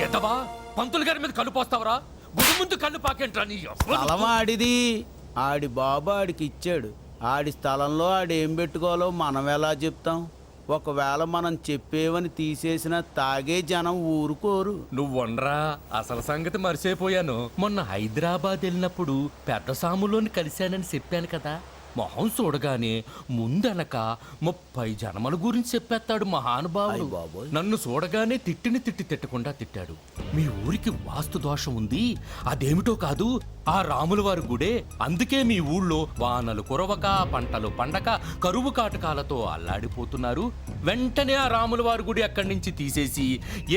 ఎదవా పంతులు గారి మీద కళ్ళు పోస్తావరా? గుడి ముందు కళ్ళు పాకేంట్రా నీ స్థలం ఆడిది, ఆడి బాబు ఆడికి ఇచ్చాడు. ఆడి స్థలంలో ఆడేం పెట్టుకోవాలో మనం ఎలా చెప్తాం? ఒకవేళ మనం చెప్పేవని తీసేసిన తాగే జనం ఊరుకోరు. నువ్వొండ్రా, అసలు సంగతి మర్చిపోయాను. మొన్న హైదరాబాద్ వెళ్ళినప్పుడు పెద్ద సాములోని కలిశానని చెప్పాను కదా. మొహం చూడగానే ముందనక 30 జన్మల గురించి చెప్పేస్తాడు మహానుభావుడు. బాబోయ్. నన్ను చూడగానే తిట్టకుండా తిట్టాడు. మీ ఊరికి వాస్తు దోషం ఉంది, అదేమిటో కాదు ఆ రాముల వారి గుడే, అందుకే మీ ఊళ్ళో వానలు కురవక పంటలు పండక కరువు కాటకాలతో అల్లాడిపోతున్నారు. వెంటనే ఆ రాముల వారి గుడి అక్కడి నుంచి తీసేసి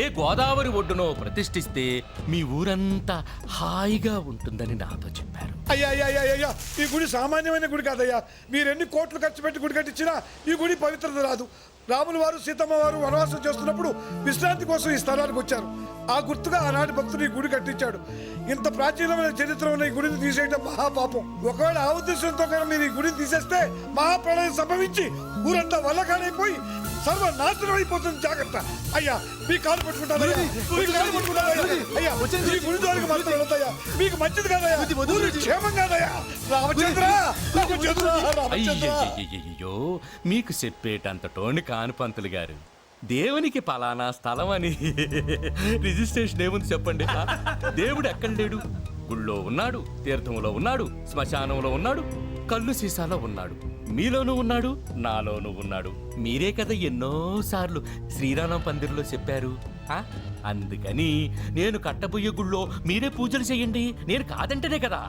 ఏ గోదావరి ఒడ్డునో ప్రతిష్ఠిస్తే మీ ఊరంతా హాయిగా ఉంటుందని నాతో చెప్పారు. అయ్యా అయ్యా అయ్యా అయ్యా, ఈ గుడి సామాన్యమైన గుడి కాదయ్యా. మీరు ఎన్ని కోట్లు ఖర్చు పెట్టి గుడి కట్టించినా ఈ గుడి పవిత్రత రాదు. రాముల వారు సీతమ్మ వారు వనవాసం చేస్తున్నప్పుడు విశ్రాంతి కోసం ఈ స్థలానికి వచ్చారు. ఆ గుర్తుగా ఆనాటి భక్తుడు ఈ గుడి కట్టించాడు. ఇంత ప్రాచీనమైన చరిత్ర ఉన్న ఈ గుడిని తీసేయడం మహాపాపం. ఒకవేళ ఆ ఉద్దేశంతో కనుక మీరు ఈ గుడిని తీసేస్తే మహాప్రళయం సంభవించి ఊరంతా వల్లకాడైపోయి సర్వనాశనం అయిపోతుంది. జాగ్రత్త అయ్యా, మీ కాలు పట్టుకుంటారయ్యా, మీ కాలు పట్టుకుంటారయ్యా. అయ్యా, ఈ గుడి జోలికి మాత్రం వెళ్ళొద్దయ్యా, మీకు మంచిది కాదయ్యా, ఊరి క్షేమం కాదయ్యా. రామచంద్ర, రామచంద్ర, రామచంద్ర. అయ్యయ్యో, మీకు చెప్పేటంత టోని కాను పంతులు గారు. దేవునికి పలానా స్థలం అని రిజిస్ట్రేషన్ ఏముంది చెప్పండి? దేవుడు ఎక్కడ లేడు? గుళ్ళో ఉన్నాడు, తీర్థంలో ఉన్నాడు, శ్మశానంలో ఉన్నాడు, కళ్ళు సీసాలో ఉన్నాడు, మీలోనూ ఉన్నాడు, నాలోనూ ఉన్నాడు. మీరే కదా ఎన్నోసార్లు శ్రీరామ పందిరిలో చెప్పారు. అందుకని నేను కట్టబోయే గుళ్ళో మీరే పూజలు చేయండి, నేను కాదంటేనే కదా.